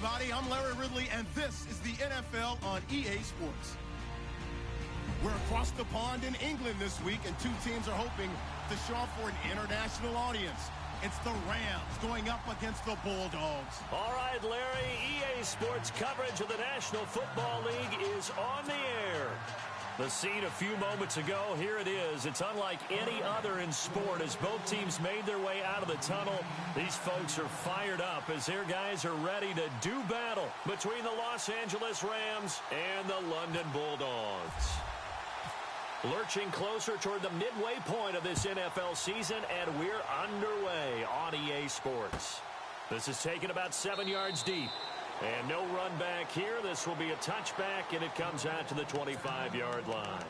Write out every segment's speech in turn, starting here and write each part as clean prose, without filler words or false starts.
everybody. I'm Larry Ridley, and this is the NFL on EA Sports. We're across the pond in England this week, and two teams are hoping to show off for an international audience. It's the Rams going up against the Bulldogs. All right, Larry, EA Sports coverage of the National Football League is on the air. The scene a few moments ago, here it is. It's unlike any other in sport as both teams made their way out of the tunnel. These folks are fired up as their guys are ready to do battle between the Los Angeles Rams and the London Bulldogs. Lurching closer toward the midway point of this NFL season, and we're underway on EA Sports. This is taken about 7 yards deep. And no run back here. This will be a touchback, and it comes out to the 25-yard line.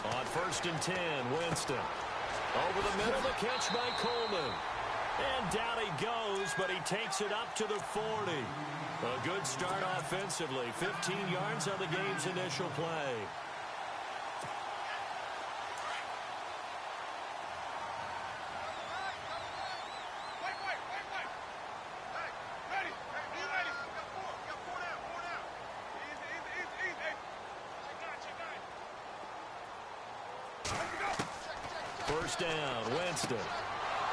On 1st and 10, Winston. Over the middle, the catch by Coleman. And down he goes, but he takes it up to the 40. A good start offensively. 15 yards on the game's initial play. First down, Winston.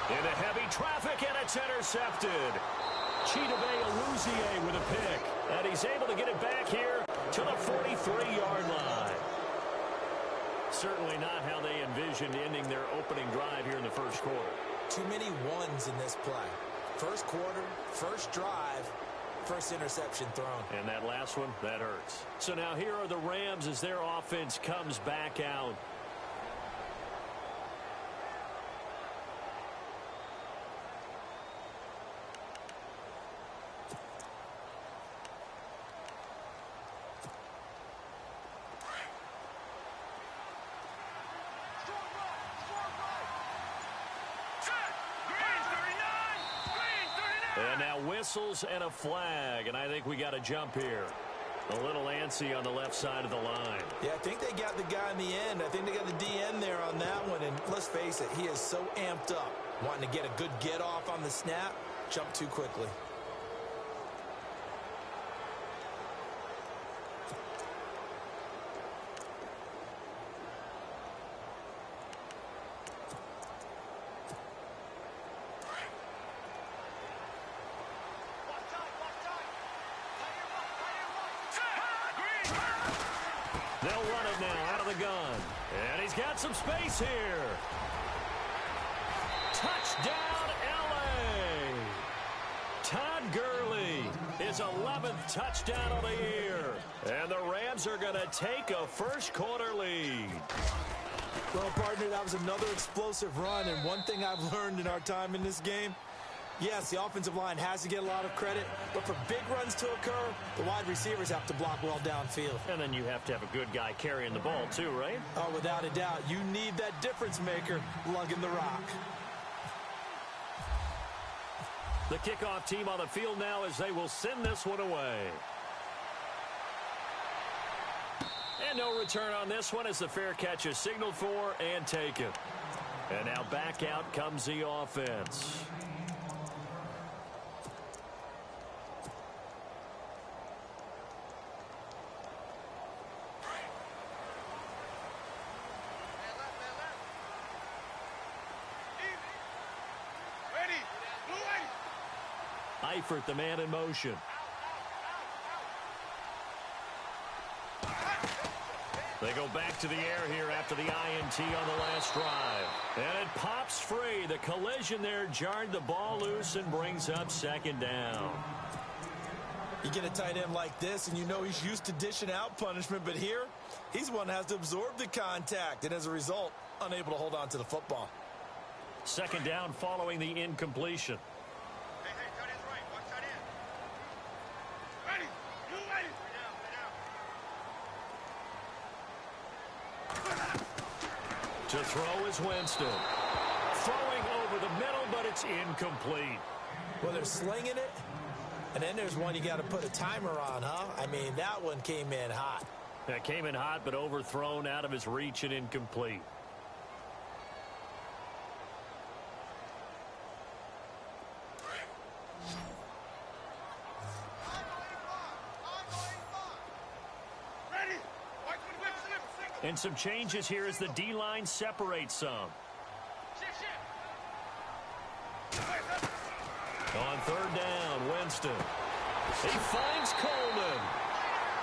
Into heavy traffic, and it's intercepted. Chidobe Awuzie with a pick. And he's able to get it back here to the 43-yard line. Certainly not how they envisioned ending their opening drive here in the first quarter. Too many ones in this play. First quarter, first drive, first interception thrown. And that last one, that hurts. So now here are the Rams as their offense comes back out. And now whistles and a flag, and I think we got a jump here. A little antsy on the left side of the line. Yeah, I think they got the guy in the end. I think they got the DN there on that one, and let's face it, he is so amped up, wanting to get a good get-off on the snap, jump too quickly. They'll run it now out of the gun. And he's got some space here. Touchdown, L.A. Todd Gurley, his 11th touchdown of the year. And the Rams are going to take a first-quarter lead. Well, partner, that was another explosive run. And one thing I've learned in our time in this game, yes, the offensive line has to get a lot of credit, but for big runs to occur, the wide receivers have to block well downfield. And then you have to have a good guy carrying the ball too, right? Oh, without a doubt. You need that difference maker lugging the rock. The kickoff team on the field now as they will send this one away. And no return on this one as the fair catch is signaled for and taken. And now back out comes the offense. Eifert, the man in motion. They go back to the air here after the INT on the last drive. And it pops free. The collision there jarred the ball loose and brings up second down. You get a tight end like this, and you know he's used to dishing out punishment, but here, he's one that has to absorb the contact, and as a result, unable to hold on to the football. Second down following the incompletion. To throw is Winston. Throwing over the middle, but it's incomplete. Well, they're slinging it, and then there's one you got to put a timer on, huh? I mean, that one came in hot. That came in hot, but overthrown out of his reach and incomplete. And some changes here as the D-line separates some. On third down, Winston. He finds Coleman.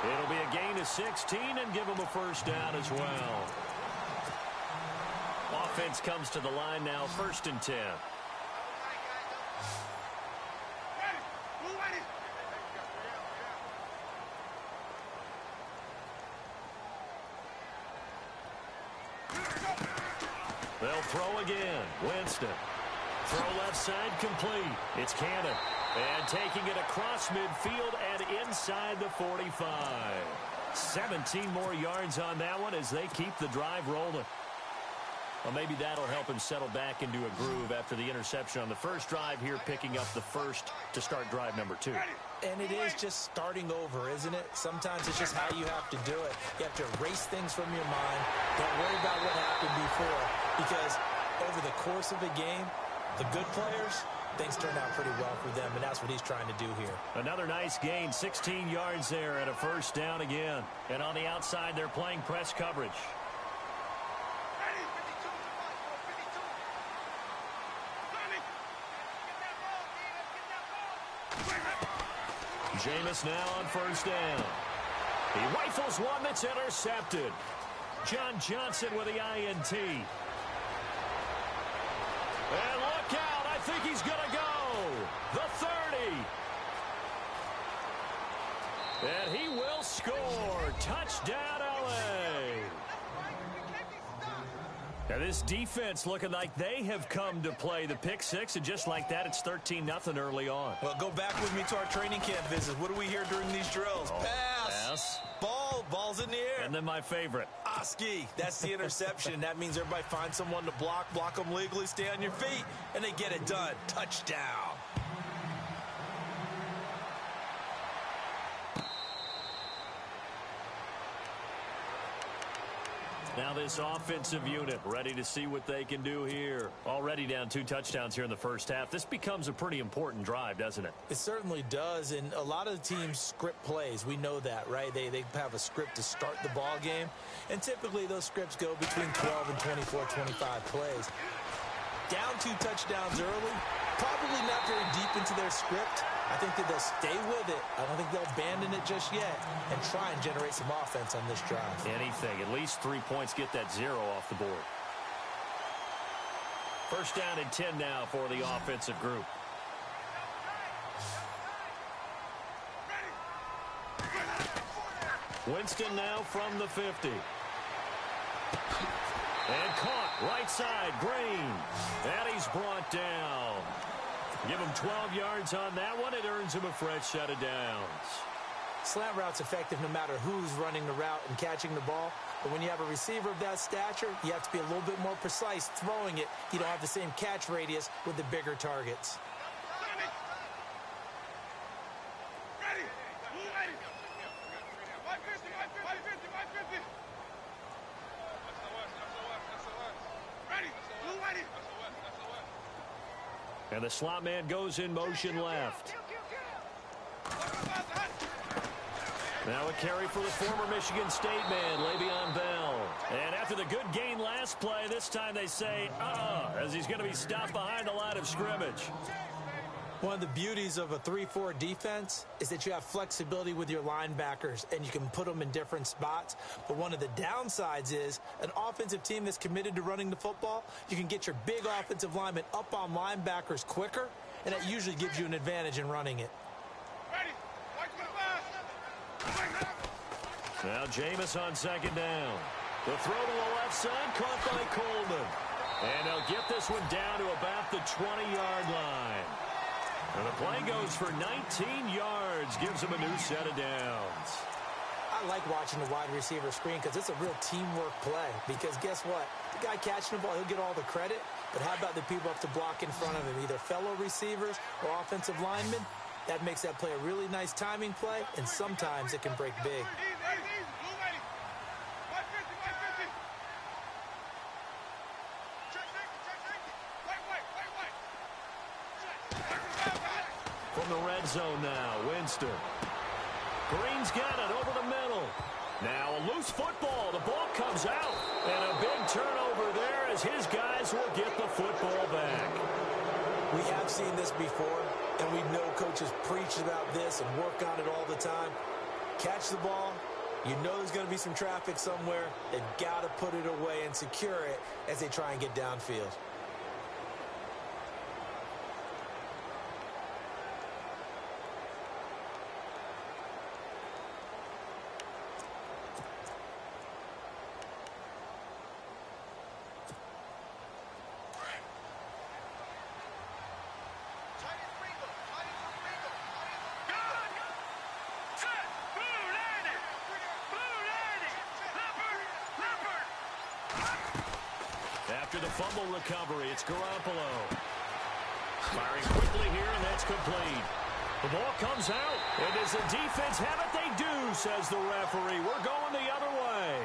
It'll be a gain of 16 and give him a first down as well. Offense comes to the line now, 1st and 10. They'll throw again. Winston. Throw left side complete. It's Cannon. And taking it across midfield and inside the 45. 17 more yards on that one as they keep the drive rolling. Well, maybe that'll help him settle back into a groove after the interception on the first drive here, picking up the first to start drive number 2. And it is just starting over, isn't it? Sometimes it's just how you have to do it. You have to erase things from your mind. Don't worry about what happened before, because over the course of a game, the good players, things turn out pretty well for them, and that's what he's trying to do here. Another nice gain, 16 yards there and a first down again. And on the outside, they're playing press coverage. Jameis now on first down. He rifles one that's intercepted. John Johnson with the INT. And look out, I think he's going to go. The 30. And he will score. Touchdown, LA. Now this defense looking like they have come to play. The pick six, and just like that, it's 13-0 early on. Well, go back with me to our training camp visits. What do we hear during these drills? Pass. Ball's in the air. And then my favorite. Oski. That's the interception. That means everybody finds someone to block them legally, stay on your feet, and they get it done. Touchdown. Now this offensive unit ready to see what they can do here. Already down 2 touchdowns here in the first half. This becomes a pretty important drive, doesn't it? It certainly does, and a lot of the teams script plays. We know that, right? They have a script to start the ball game, and typically those scripts go between 12 and 24, 25 plays. Down 2 touchdowns early, probably not very deep into their script. I think that they'll stay with it. I don't think they'll abandon it just yet and try and generate some offense on this drive. Anything. At least 3 points, get that 0 off the board. First down and 10 now for the offensive group. Winston now from the 50. And caught right side, Green. And he's brought down. Give him 12 yards on that one. It earns him a fresh set of downs. Slant route's effective no matter who's running the route and catching the ball. But when you have a receiver of that stature, you have to be a little bit more precise throwing it. You don't have the same catch radius with the bigger targets. And the slot man goes in motion left. Now a carry for the former Michigan State man, Le'Veon Bell. And after the good gain last play, this time they say, as he's going to be stopped behind the line of scrimmage. One of the beauties of a 3-4 defense is that you have flexibility with your linebackers, and you can put them in different spots. But one of the downsides is an offensive team that's committed to running the football, you can get your big offensive linemen up on linebackers quicker, and that usually gives you an advantage in running it. Now Jameis on second down. The throw to the left side, caught by Coleman. And they'll get this one down to about the 20-yard line. And the play goes for 19 yards, gives him a new set of downs. I like watching the wide receiver screen because it's a real teamwork play. Because guess what? The guy catching the ball, he'll get all the credit. But how about the people up to block in front of him, either fellow receivers or offensive linemen? That makes that play a really nice timing play, and sometimes it can break big. From the red zone now, Winston. Green's got it over the middle. Now a loose football. The ball comes out. And a big turnover there as his guys will get the football back. We have seen this before, and we know coaches preach about this and work on it all the time. Catch the ball. You know there's going to be some traffic somewhere. They've got to put it away and secure it as they try and get downfield. After the fumble recovery, it's Garoppolo. Firing quickly here, and that's complete. The ball comes out, and does the defense have it? They do, says the referee. We're going the other way.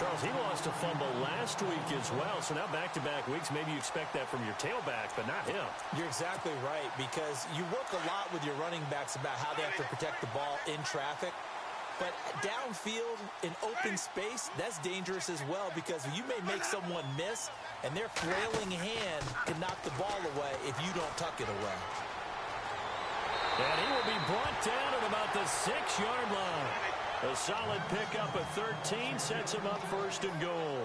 Charles, he lost a fumble last week as well, so now back-to-back weeks, maybe you expect that from your tailback, but not him. You're exactly right, because you work a lot with your running backs about how they have to protect the ball in traffic. But downfield, in open space, that's dangerous as well, because you may make someone miss, and their flailing hand can knock the ball away if you don't tuck it away. And he will be brought down at about the 6-yard line. A solid pickup of 13 sets him up first and goal.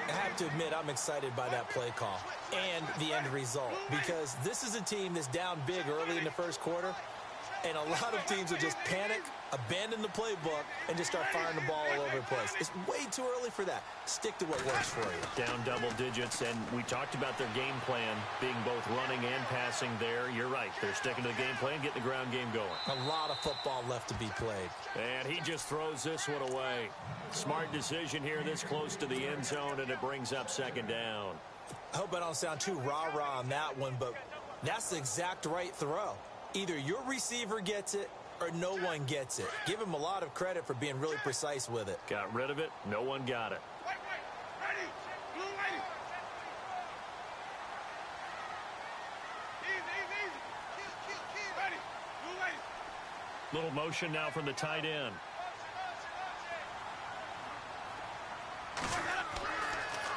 I have to admit, I'm excited by that play call and the end result, because this is a team that's down big early in the first quarter, and a lot of teams will just panic, abandon the playbook, and just start firing the ball all over the place. It's way too early for that. Stick to what works for you. Down double digits, and we talked about their game plan being both running and passing there. You're right. They're sticking to the game plan, getting the ground game going. A lot of football left to be played. And he just throws this one away. Smart decision here this close to the end zone, and it brings up second down. I hope I don't sound too rah-rah on that one, but that's the exact right throw. Either your receiver gets it or no one gets it. Give him a lot of credit for being really precise with it. Got rid of it. No one got it. Little motion now from the tight end.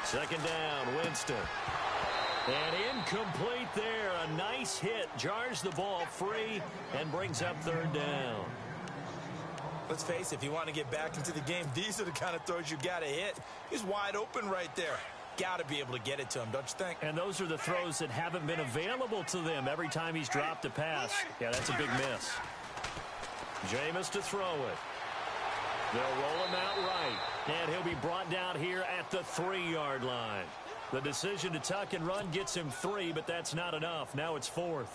Second down, Winston. And incomplete there. A nice hit. Jars the ball free and brings up third down. Let's face it, if you want to get back into the game, these are the kind of throws you got to hit. He's wide open right there. Got to be able to get it to him, don't you think? And those are the throws that haven't been available to them every time he's dropped a pass. Yeah, that's a big miss. Jameis to throw it. They'll roll him out right. And he'll be brought down here at the 3-yard line. The decision to tuck and run gets him 3, but that's not enough. Now it's 4th.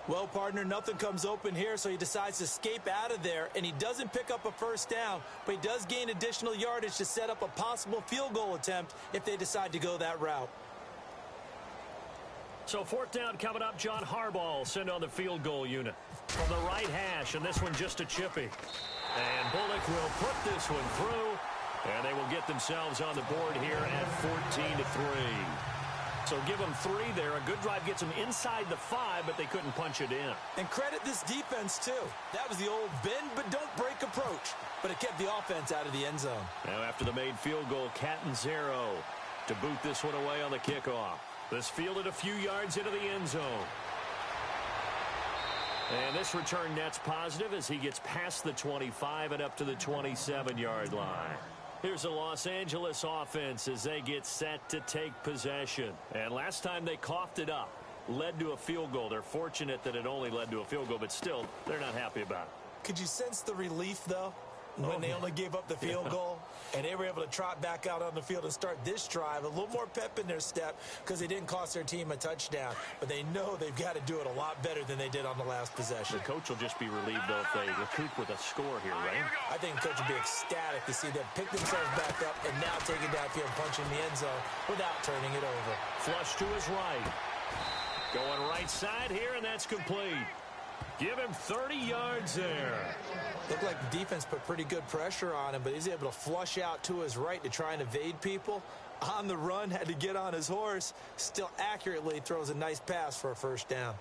Well, partner, nothing comes open here, so he decides to escape out of there, and he doesn't pick up a first down, but he does gain additional yardage to set up a possible field goal attempt if they decide to go that route. So 4th down coming up. John Harbaugh will send on the field goal unit from the right hash, and this one just a chippy. And Bullock will put this one through. And they will get themselves on the board here at 14-3. So give them 3 there. A good drive gets them inside the 5, but they couldn't punch it in. And credit this defense, too. That was the old bend but don't break approach. But it kept the offense out of the end zone. Now after the made field goal, Catanzaro to boot this one away on the kickoff. This fielded a few yards into the end zone. And this return net's positive as he gets past the 25 and up to the 27-yard line. Here's the Los Angeles offense as they get set to take possession. And last time they coughed it up, led to a field goal. They're fortunate that it only led to a field goal, but still, they're not happy about it. Could you sense the relief, though? when they only gave up the field goal, and they were able to trot back out on the field and start this drive, a little more pep in their step because they didn't cost their team a touchdown. But they know they've got to do it a lot better than they did on the last possession. The coach will just be relieved, though, if they recoup with a score here, right? I think the coach will be ecstatic to see them pick themselves back up and now take it downfield and punch in the end zone without turning it over. Flush to his right. Going right side here, and that's complete. Give him 30 yards there. Looked like the defense put pretty good pressure on him, but he's able to flush out to his right to try and evade people. On the run, had to get on his horse. Still accurately throws a nice pass for a first down.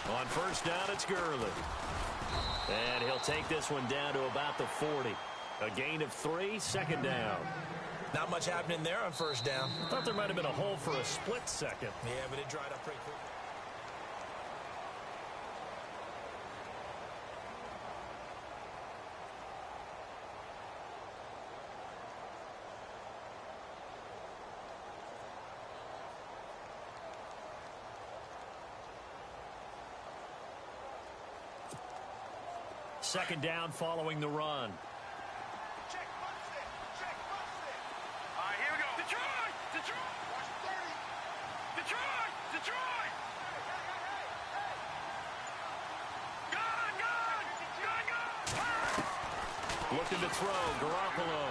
On first down, it's Gurley. And he'll take this one down to about the 40. A gain of 3, second down. Not much happening there on first down. Thought there might have been a hole for a split second. Yeah, but it dried up pretty quickly. Second down following the run. Check, bust it. Check, bust it. All right, here we go. Detroit! Detroit! Watch 30. Detroit! Detroit! Gun! Looking to throw, Garoppolo.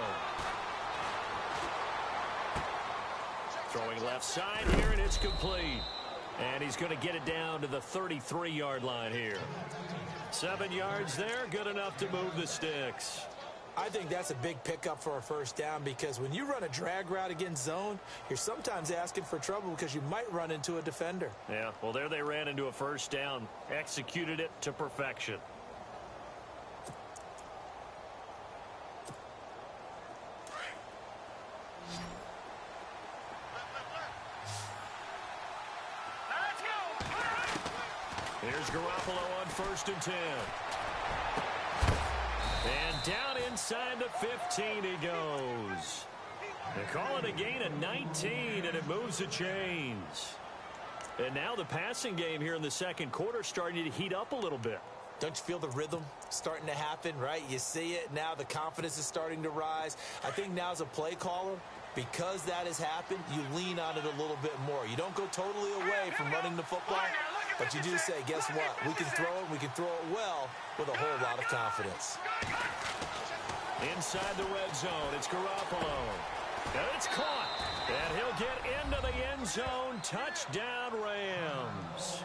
Throwing left side here, and it's complete. And he's going to get it down to the 33-yard line here. 7 yards there, good enough to move the sticks. I think that's a big pickup for a first down because when you run a drag route against zone, you're sometimes asking for trouble because you might run into a defender. Yeah, well, there they ran into a first down, executed it to perfection. Here's Garoppolo on first and 10. And down inside the 15 he goes. They call it a gain of 19, and it moves the chains. And now the passing game here in the second quarter starting to heat up a little bit. Don't you feel the rhythm starting to happen, right? You see it now. The confidence is starting to rise. I think now as a play caller, because that has happened, you lean on it a little bit more. You don't go totally away from running the football. But you do say, guess what? We can throw it. We can throw it well with a whole lot of confidence. Inside the red zone, it's Garoppolo. And it's caught. And he'll get into the end zone. Touchdown, Rams.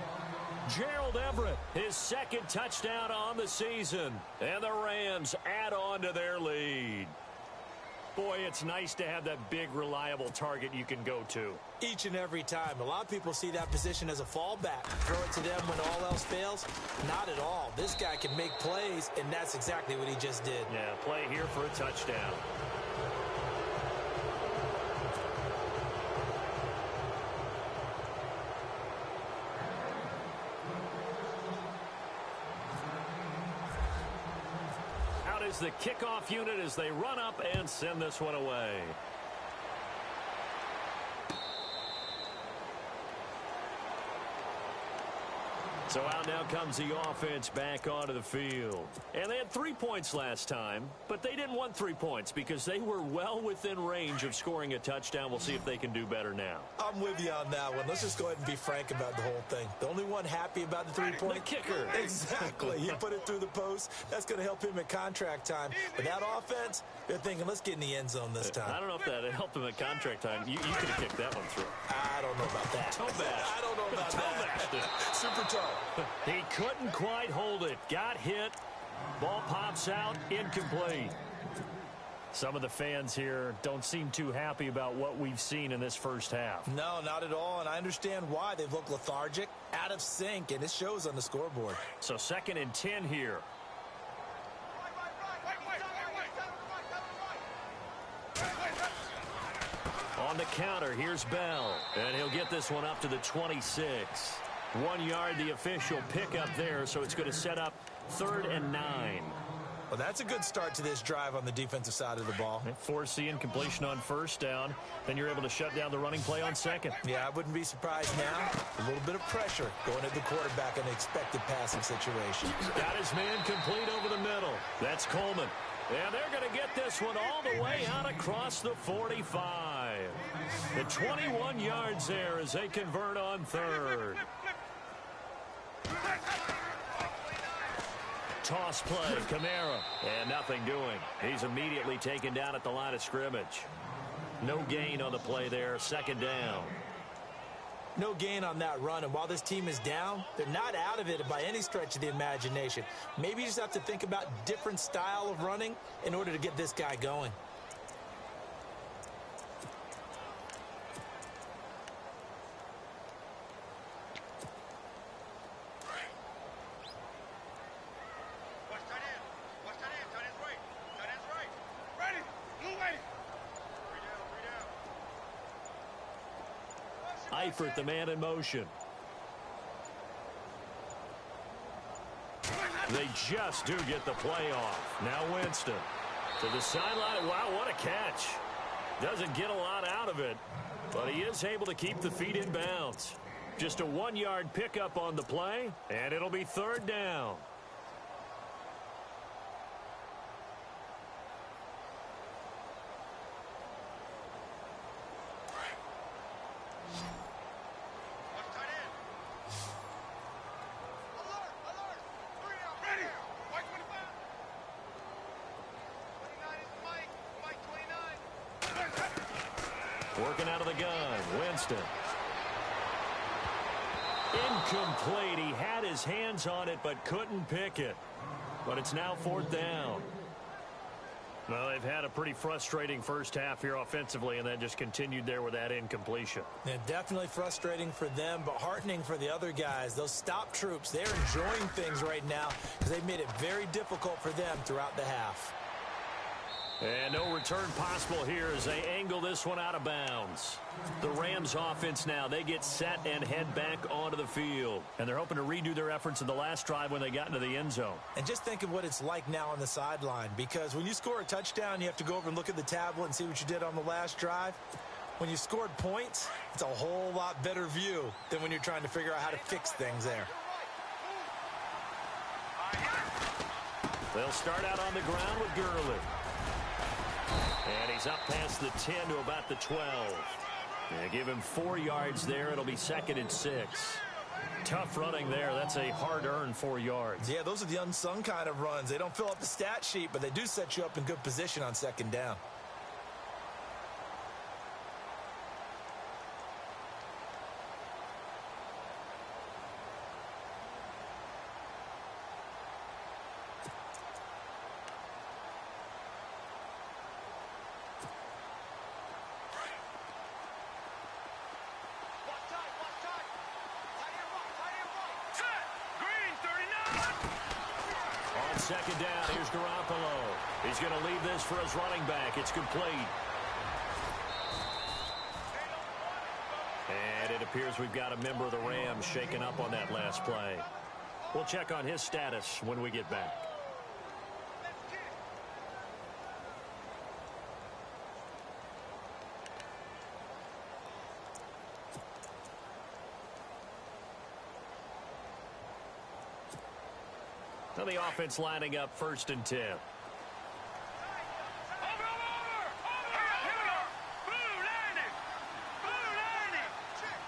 Gerald Everett, his second touchdown on the season. And the Rams add on to their lead. Boy, it's nice to have that big, reliable target you can go to. Each and every time. A lot of people see that position as a fallback. Throw it to them when all else fails. Not at all. This guy can make plays, and that's exactly what he just did. Yeah, play here for a touchdown. Is the kickoff unit as they run up and send this one away. So out now comes the offense back onto the field. And they had 3 points last time, but they didn't want 3 points because they were well within range of scoring a touchdown. We'll see if they can do better now. I'm with you on that one. Let's just go ahead and be frank about the whole thing. The only one happy about the 3-point? The kicker. Exactly. He put it through the post. That's going to help him at contract time. But that offense, they're thinking, let's get in the end zone this time. I don't know if that helped him at contract time. You could have kicked that one through. I don't know about that. Toe bash. I don't know about that. Super toe. He couldn't quite hold it. Got hit. Ball pops out. Incomplete. Some of the fans here don't seem too happy about what we've seen in this first half. No, not at all, and I understand why. They've looked lethargic, out of sync, and it shows on the scoreboard. So 2nd and 10 here. the counter. Here's Bell. And he'll get this one up to the 26. 1 yard, the official pickup there, so it's going to set up 3rd and 9. Well, that's a good start to this drive on the defensive side of the ball. Forcing completion on 1st down. Then you're able to shut down the running play on 2nd. Yeah, I wouldn't be surprised now. A little bit of pressure going at the quarterback in an expected passing situation. Got his man complete over the middle. That's Coleman. And they're going to get this one all the way out across the 45. The 21 yards there as they convert on 3rd. Toss play, Kamara, and nothing doing. He's immediately taken down at the line of scrimmage. No gain on the play there, 2nd down. No gain on that run, and while this team is down, they're not out of it by any stretch of the imagination. Maybe you just have to think about different style of running in order to get this guy going. Eifert, the man in motion. They just do get the play off. Now Winston to the sideline. Wow, what a catch. Doesn't get a lot out of it, but he is able to keep the feet in bounds. Just a 1-yard pickup on the play, and it'll be 3rd down. Working out of the gun, Winston. Incomplete. He had his hands on it but couldn't pick it. But it's now 4th down. Well, they've had a pretty frustrating first half here offensively, and then just continued there with that incompletion. Yeah, definitely frustrating for them, but heartening for the other guys. Those stop troops, they're enjoying things right now because they've made it very difficult for them throughout the half. And no return possible here as they angle this one out of bounds. The Rams offense now, they get set and head back onto the field. And they're hoping to redo their efforts in the last drive when they got into the end zone. And just think of what it's like now on the sideline, because when you score a touchdown, you have to go over and look at the tablet and see what you did on the last drive. When you scored points, it's a whole lot better view than when you're trying to figure out how to fix things there. They'll start out on the ground with Gurley. And he's up past the 10 to about the 12. And give him 4 yards there. It'll be 2nd and 6. Tough running there. That's a hard-earned 4 yards. Yeah, those are the unsung kind of runs. They don't fill up the stat sheet, but they do set you up in good position on 2nd down. Second down, here's Garoppolo. He's going to leave this for his running back. It's complete. And it appears we've got a member of the Rams shaken up on that last play. We'll check on his status when we get back. So the offense lining up 1st and 10. Over! Here we go! Blue landing! Blue landing! Check!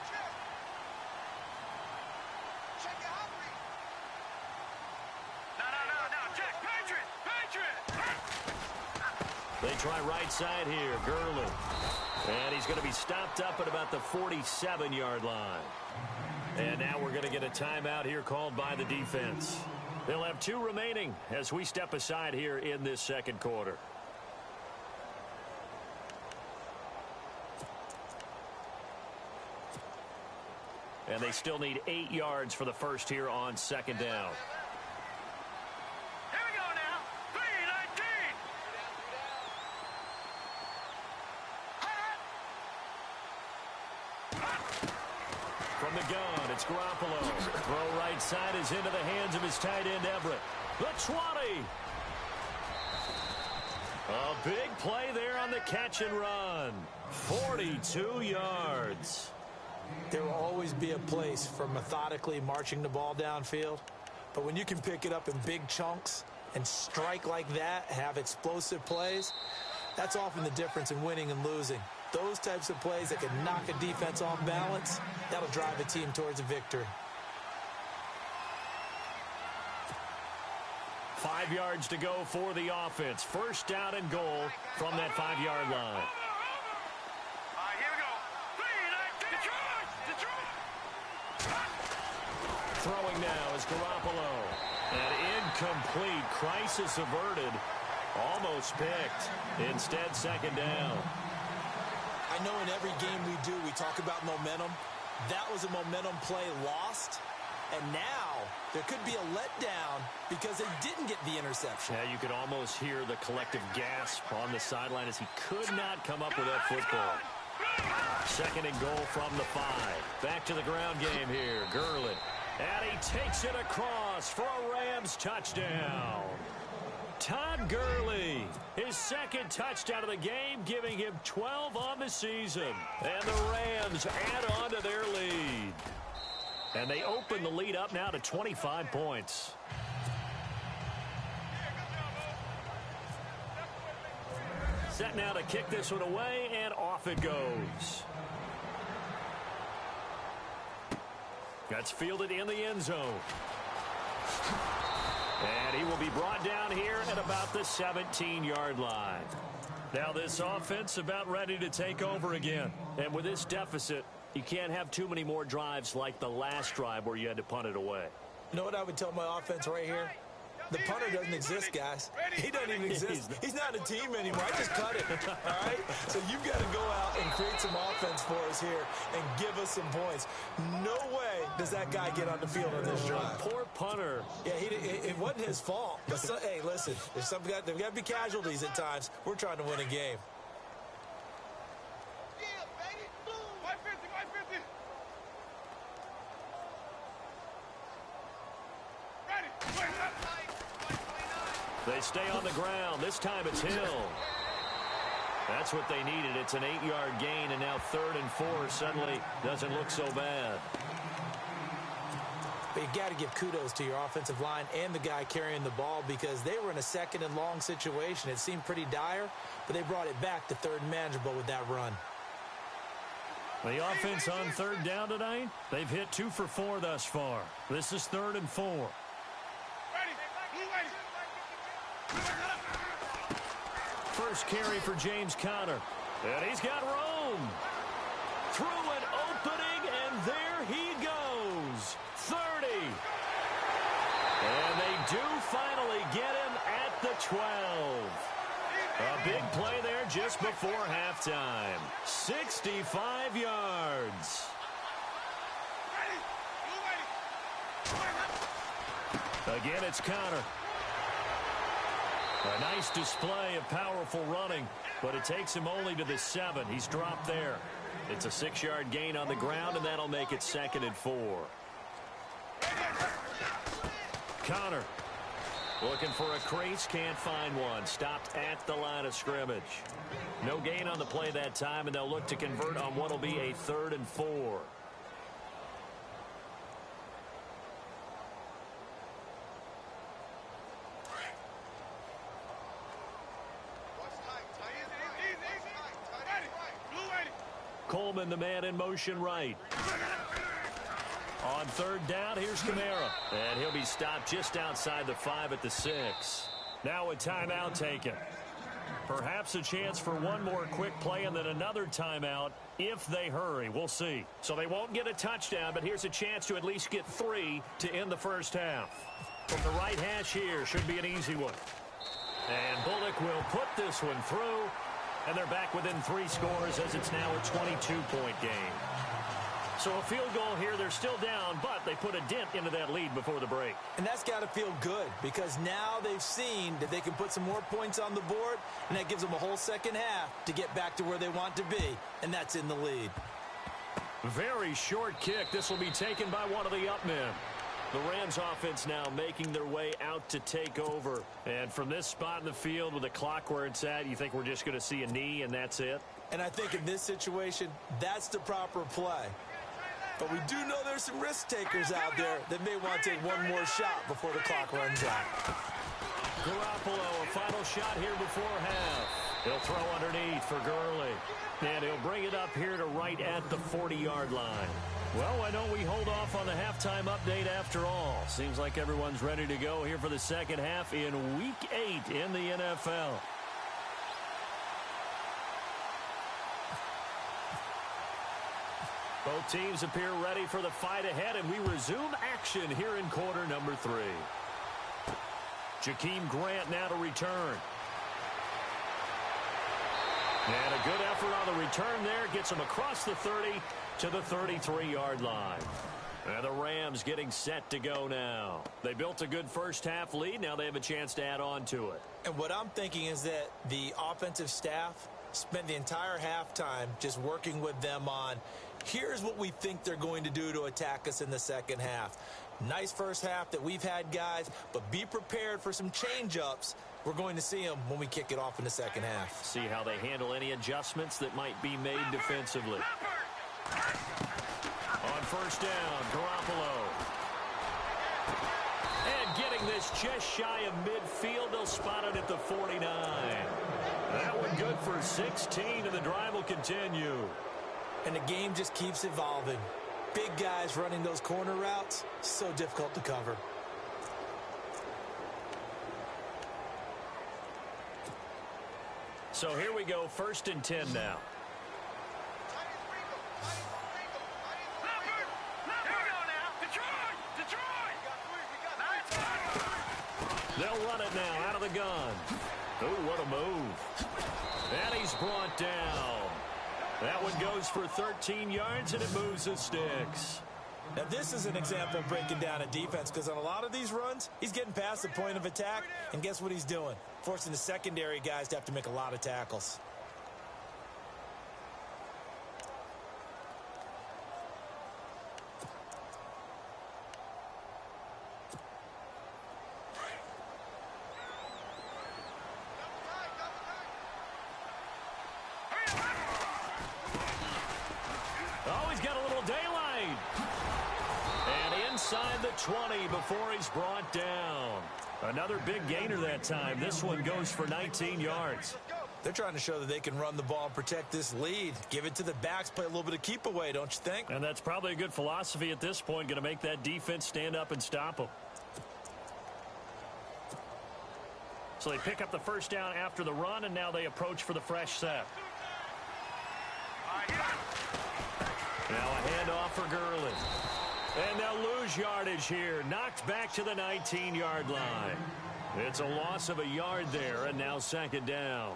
Check it out, No, check! Patriot! They try right side here, Gurley. And he's going to be stopped up at about the 47-yard line. And now we're going to get a timeout here called by the defense. They'll have 2 remaining as we step aside here in this 2nd quarter. And they still need 8 yards for the first here on 2nd down. Here we go now. 3-19. From the gun, it's Garoppolo. Throw right side is into the hands of his tight end, Everett. The 20. A big play there on the catch and run. 42 yards. There will always be a place for methodically marching the ball downfield. But when you can pick it up in big chunks and strike like that, have explosive plays, that's often the difference in winning and losing. Those types of plays that can knock a defense off balance, that'll drive a team towards a victory. 5 yards to go for the offense. First down and goal from that 5-yard line. All right, here we go. Detroit! Throwing now is Garoppolo. An incomplete, crisis averted. Almost picked. Instead, second down. I know in every game we do, we talk about momentum. That was a momentum play lost. And now there could be a letdown because they didn't get the interception. Yeah, you could almost hear the collective gasp on the sideline as he could not come up with that football. Second and goal from the 5. Back to the ground game here. Gurley. And he takes it across for a Rams touchdown. Todd Gurley, his second touchdown of the game, giving him 12 on the season. And the Rams add on to their lead. And they open the lead up now to 25 points. Set now to kick this one away, and off it goes. That's fielded in the end zone. And he will be brought down here at about the 17-yard line. Now this offense about ready to take over again. And with this deficit, you can't have too many more drives like the last drive where you had to punt it away. You know what I would tell my offense right here? The punter doesn't exist, guys. He doesn't even exist. He's not a team anymore. I just cut it, all right? So you've got to go out and create some offense for us here and give us some points. No way does that guy get on the field on this drive. Poor punter. Yeah, it wasn't his fault. But hey, listen, there's got to be casualties at times. We're trying to win a game. They stay on the ground. This time it's Hill. That's what they needed. It's an 8-yard gain, and now 3rd and 4 suddenly doesn't look so bad. But you got to give kudos to your offensive line and the guy carrying the ball because they were in a 2nd and long situation. It seemed pretty dire, but they brought it back to 3rd and manageable with that run. The offense on 3rd down tonight, they've hit 2 for 4 thus far. This is 3rd and 4. First carry for James Conner. And he's got room. Through an opening, and there he goes. 30. And they do finally get him at the 12. A big play there just before halftime. 65 yards. Again, it's Conner. A nice display of powerful running, but it takes him only to the 7. He's dropped there. It's a 6-yard gain on the ground, and that'll make it 2nd and 4. Conner looking for a crease, can't find one. Stopped at the line of scrimmage. No gain on the play that time, and they'll look to convert on what will be a 3rd and 4. Coleman, the man in motion right. On 3rd down, here's Kamara. And he'll be stopped just outside the 5 at the 6. Now a timeout taken. Perhaps a chance for one more quick play and then another timeout if they hurry. We'll see. So they won't get a touchdown, but here's a chance to at least get 3 to end the first half. From the right hash here, should be an easy one. And Bullock will put this one through. And they're back within 3 scores as it's now a 22-point game. So a field goal here, they're still down, but they put a dent into that lead before the break. And that's got to feel good because now they've seen that they can put some more points on the board, and that gives them a whole second half to get back to where they want to be, and that's in the lead. Very short kick. This will be taken by one of the up men. The Rams offense now making their way out to take over. And from this spot in the field with the clock where it's at, you think we're just going to see a knee and that's it? And I think in this situation, that's the proper play. But we do know there's some risk takers out there that may want to take one more shot before the clock runs out. Garoppolo, a final shot here before half. He'll throw underneath for Gurley. And he'll bring it up here to right at the 40-yard line. Well, why don't we hold off on the halftime update after all? Seems like everyone's ready to go here for the second half in Week 8 in the NFL. Both teams appear ready for the fight ahead, and we resume action here in quarter number 3. Jakeem Grant now to return. And a good effort on the return there. Gets him across the 30 to the 33-yard line. And the Rams getting set to go now. They built a good first half lead. Now they have a chance to add on to it. And what I'm thinking is that the offensive staff spent the entire halftime just working with them on, here's what we think they're going to do to attack us in the second half. Nice first half that we've had, guys, but be prepared for some change-ups. We're going to see them when we kick it off in the second half. See how they handle any adjustments that might be made defensively. On first down, Garoppolo. And getting this just shy of midfield, they'll spot it at the 49. That one good for 16, and the drive will continue. And the game just keeps evolving. Big guys running those corner routes, so difficult to cover. So here we go, 1st and 10 now. They'll run it now out of the gun. Oh, what a move. And he's brought down. That one goes for 13 yards, and it moves the sticks. Now, this is an example of breaking down a defense, because on a lot of these runs, he's getting past the point of attack, and guess what he's doing? Forcing the secondary guys to have to make a lot of tackles. Oh, he's got a little daylight. And inside the 20 before he's brought down. Another big gainer that time. This one goes for 19 yards. They're trying to show that they can run the ball and protect this lead. Give it to the backs, play a little bit of keep away, don't you think? And that's probably a good philosophy at this point. Going to make that defense stand up and stop them. So they pick up the first down after the run, and now they approach for the fresh set. Now a handoff for Gurley. And they'll lose yardage here. Knocked back to the 19-yard line. It's a loss of a yard there, and now 2nd down.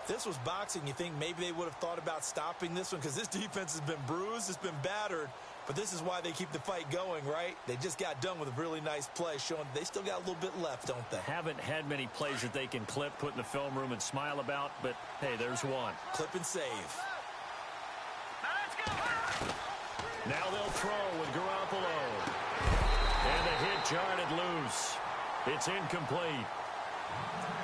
If this was boxing, you think maybe they would have thought about stopping this one, because this defense has been bruised, it's been battered, but this is why they keep the fight going, right? They just got done with a really nice play, showing they still got a little bit left, don't they? Haven't had many plays that they can clip, put in the film room, and smile about, but hey, there's one. Clip and save. Now they'll throw with Garoppolo. And the hit jarred loose. It's incomplete.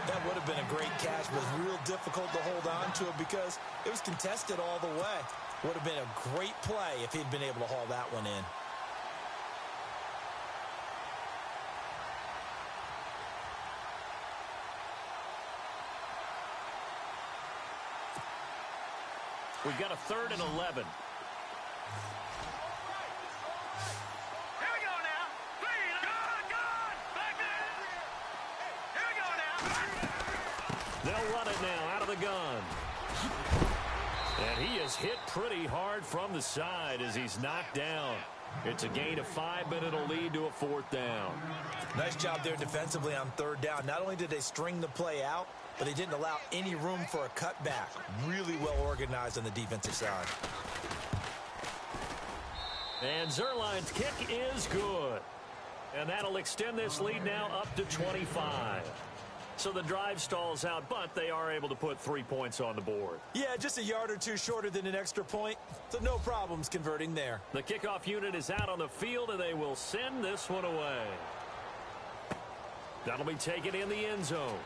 That would have been a great catch, but it was real difficult to hold on to it because it was contested all the way. Would have been a great play if he'd been able to haul that one in. We've got a 3rd and 11. They'll run it now out of the gun. And he is hit pretty hard from the side as he's knocked down. It's a gain of 5, but it'll lead to a 4th down. Nice job there defensively on 3rd down. Not only did they string the play out, but they didn't allow any room for a cutback. Really well organized on the defensive side. And Zerline's kick is good. And that'll extend this lead now up to 25. So the drive stalls out, but they are able to put 3 points on the board. Yeah, just a yard or two shorter than an extra point, so no problems converting there. The kickoff unit is out on the field, and they will send this one away. That'll be taken in the end zone.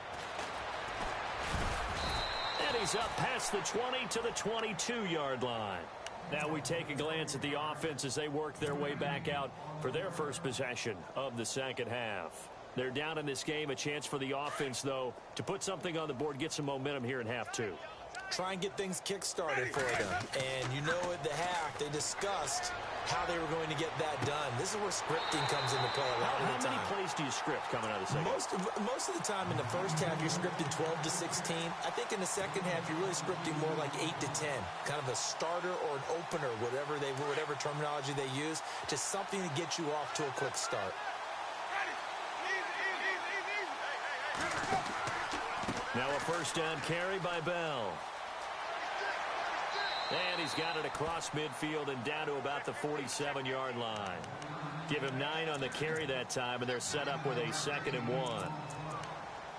And he's up past the 20 to the 22-yard line. Now we take a glance at the offense as they work their way back out for their first possession of the second half. They're down in this game. A chance for the offense, though, to put something on the board, get some momentum here in half two. Try and get things kick-started for them. And you know at the half, they discussed how they were going to get that done. This is where scripting comes into play a lot of the time. How many plays do you script coming out of the second? Most of the time in the first half, you're scripting 12 to 16. I think in the second half, you're really scripting more like 8 to 10. Kind of a starter or an opener, whatever terminology they use. Just something to get you off to a quick start. Now a first down carry by Bell. And he's got it across midfield and down to about the 47-yard line. Give him 9 on the carry that time, and they're set up with a 2nd and 1.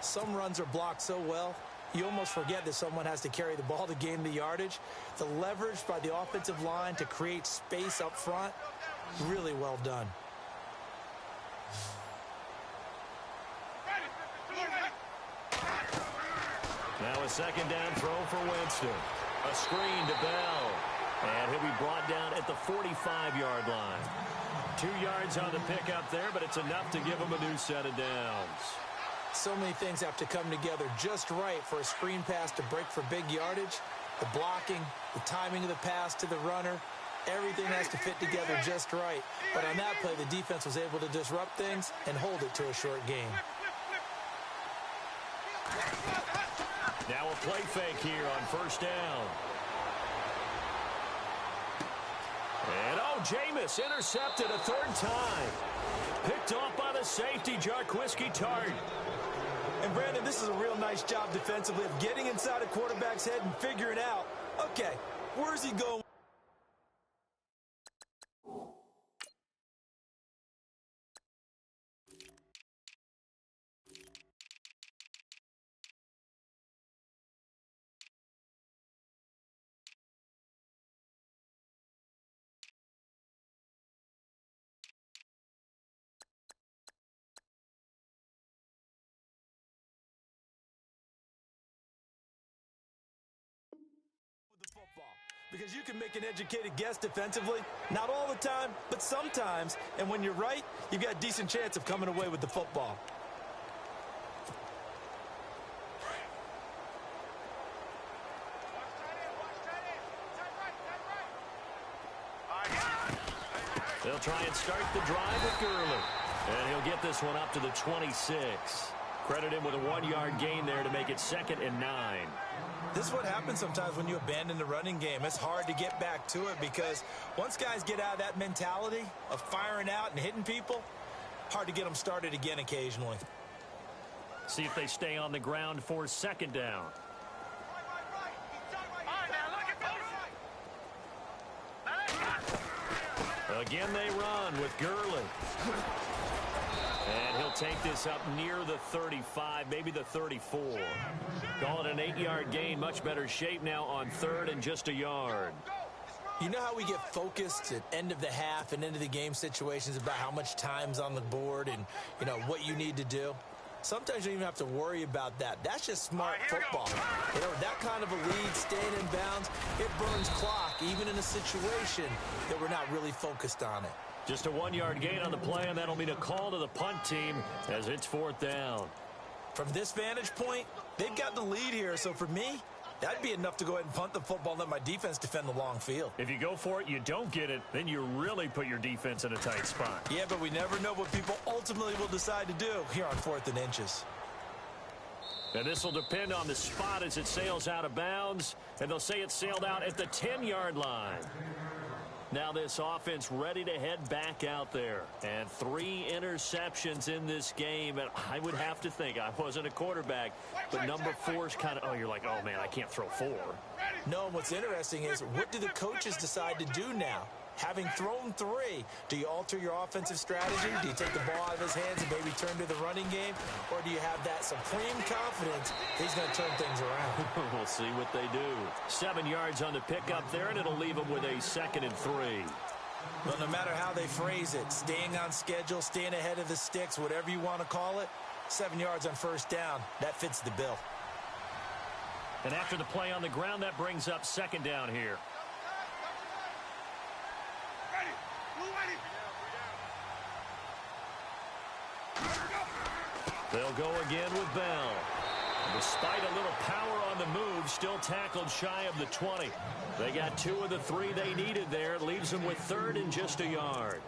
Some runs are blocked so well, you almost forget that someone has to carry the ball to gain the yardage. The leverage by the offensive line to create space up front, really well done. Now a second down throw for Winston. A screen to Bell. And he'll be brought down at the 45-yard line. 2 yards on the pickup there, but it's enough to give him a new set of downs. So many things have to come together just right for a screen pass to break for big yardage. The blocking, the timing of the pass to the runner, everything has to fit together just right. But on that play, the defense was able to disrupt things and hold it to a short game. Now a play fake here on first down. And Jameis intercepted a 3rd time. Picked off by the safety, Jarquiski Tart. And Brandon, this is a real nice job defensively of getting inside a quarterback's head and figuring out, okay, where's he going? Because you can make an educated guess defensively, not all the time, but sometimes. And when you're right, you've got a decent chance of coming away with the football. They'll try and start the drive with Gurley. And he'll get this one up to the 26. Credit him with a 1-yard gain there to make it 2nd and 9. This is what happens sometimes when you abandon the running game. It's hard to get back to it because once guys get out of that mentality of firing out and hitting people, hard to get them started again occasionally. See if they stay on the ground for 2nd down. Again they run with Gurley. And he'll take this up near the 35, maybe the 34. Call it an 8-yard gain. Much better shape now on 3rd and just a yard. You know how we get focused at end of the half and into the game situations about how much time's on the board and, you know, what you need to do? Sometimes you don't even have to worry about that. That's just smart football. You know, that kind of a lead, staying in bounds, it burns clock, even in a situation that we're not really focused on it. Just a 1-yard gain on the play, and that'll mean a call to the punt team as it's 4th down. From this vantage point, they've got the lead here, so for me, that'd be enough to go ahead and punt the football and let my defense defend the long field. If you go for it, you don't get it, then you really put your defense in a tight spot. Yeah, but we never know what people ultimately will decide to do here on 4th and inches. And this will depend on the spot as it sails out of bounds, and they'll say it sailed out at the 10-yard line. Now this offense ready to head back out there. And 3 interceptions in this game. And I would have to think, I wasn't a quarterback, but number 4's kind of, you're like, oh, man, I can't throw 4. No, what's interesting is what do the coaches decide to do now? Having thrown 3, do you alter your offensive strategy? Do you take the ball out of his hands and maybe turn to the running game? Or do you have that supreme confidence he's going to turn things around? We'll see what they do. 7 yards on the pickup there, and it'll leave them with a 2nd and 3. Well, no matter how they phrase it, staying on schedule, staying ahead of the sticks, whatever you want to call it, 7 yards on first down, that fits the bill. And after the play on the ground, that brings up 2nd down here. They'll go again with Bell. Despite a little power on the move, still tackled shy of the 20. They got 2 of the 3 they needed there. It leaves them with 3rd and just a yard.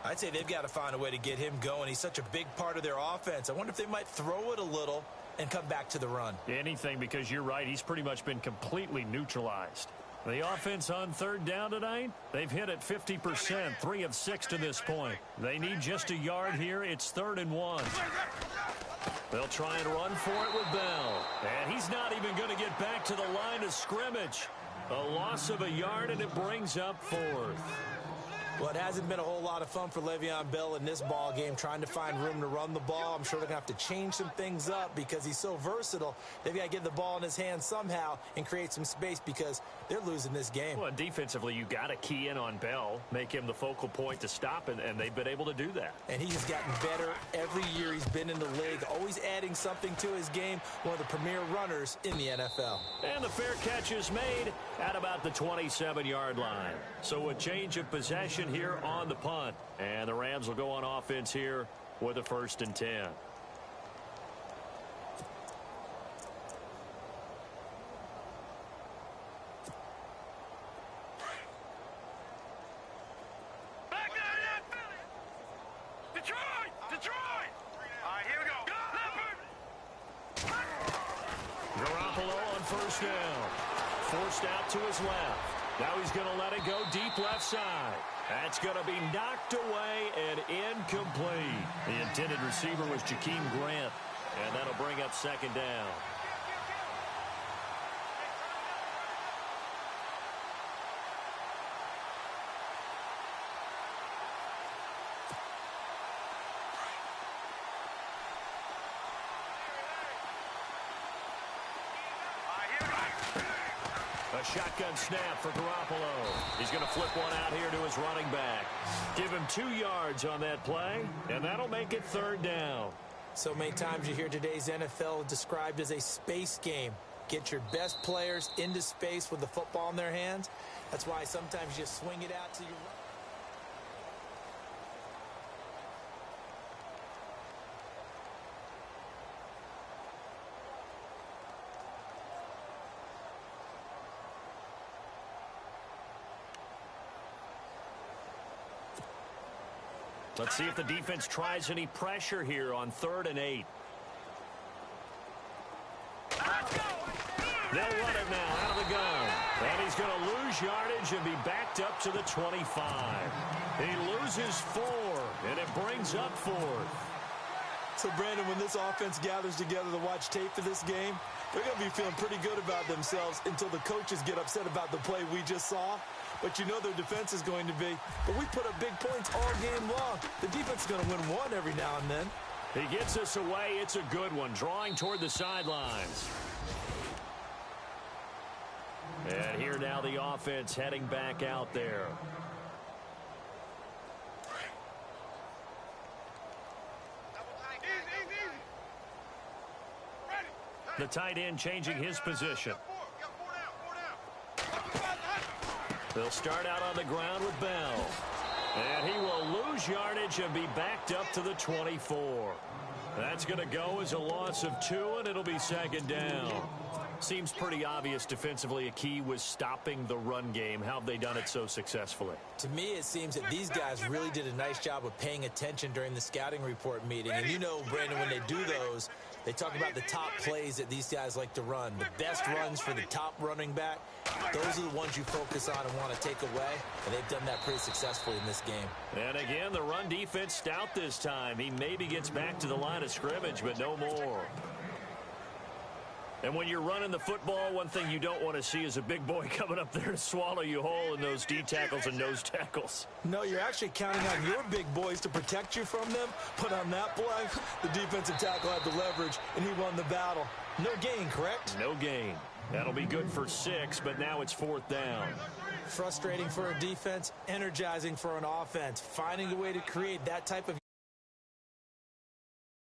I'd say they've got to find a way to get him going. He's such a big part of their offense. I wonder if they might throw it a little and come back to the run. Anything, because you're right. He's pretty much been completely neutralized. The offense on 3rd down tonight, they've hit it 50%, 3 of 6 to this point. They need just a yard here. It's 3rd and 1. They'll try and run for it with Bell. And he's not even going to get back to the line of scrimmage. A loss of a yard, and it brings up 4th. Well, it hasn't been a whole lot of fun for Le'Veon Bell in this ball game, trying to find room to run the ball. I'm sure they're going to have to change some things up because he's so versatile. They've got to get the ball in his hands somehow and create some space because they're losing this game. Well, defensively, you got to key in on Bell, make him the focal point to stop, and they've been able to do that. And he has gotten better every year he's been in the league, always adding something to his game, one of the premier runners in the NFL. And the fair catch is made at about the 27-yard line. So a change of possession here on the punt. And the Rams will go on offense here with a 1st and 10. Detroit! All right, here we go. Garoppolo on 1st down. Forced out to his left. Now he's going to let it go deep left side. That's going to be knocked away and incomplete. The intended receiver was Jakeem Grant, and that'll bring up 2nd down. A shotgun snap for Garoppolo. He's going to flip one out here to his running back. Give him 2 yards on that play, and that'll make it 3rd down. So many times you hear today's NFL described as a space game. Get your best players into space with the football in their hands. That's why sometimes you swing it out to your right. Let's see if the defense tries any pressure here on 3rd and 8. They'll run it now out of the gun. And he's going to lose yardage and be backed up to the 25. He loses 4, and it brings up 4th. So, Brandon, when this offense gathers together to watch tape for this game, they're going to be feeling pretty good about themselves until the coaches get upset about the play we just saw. But you know their defense is going to be. But we put up big points all game long. The defense is going to win one every now and then. He gets us away. It's a good one, drawing toward the sidelines. And here now the offense heading back out there. The tight end changing his position. They'll start out on the ground with Bell. And he will lose yardage and be backed up to the 24. That's going to go as a loss of 2, and it'll be 2nd down. Seems pretty obvious defensively a key was stopping the run game. How have they done it so successfully? To me, it seems that these guys really did a nice job of paying attention during the scouting report meeting. And you know, Brandon, when they do those, they talk about the top plays that these guys like to run. The best runs for the top running back, those are the ones you focus on and want to take away. And they've done that pretty successfully in this game. And again, the run defense stout this time. He maybe gets back to the line of scrimmage, but no more. And when you're running the football, one thing you don't want to see is a big boy coming up there to swallow you whole in those D tackles and nose tackles. No, you're actually counting on your big boys to protect you from them. But on that play, the defensive tackle had the leverage, and he won the battle. No gain, correct? No gain. That'll be good for 6, but now it's 4th down. Frustrating for a defense, energizing for an offense. Finding a way to create that type of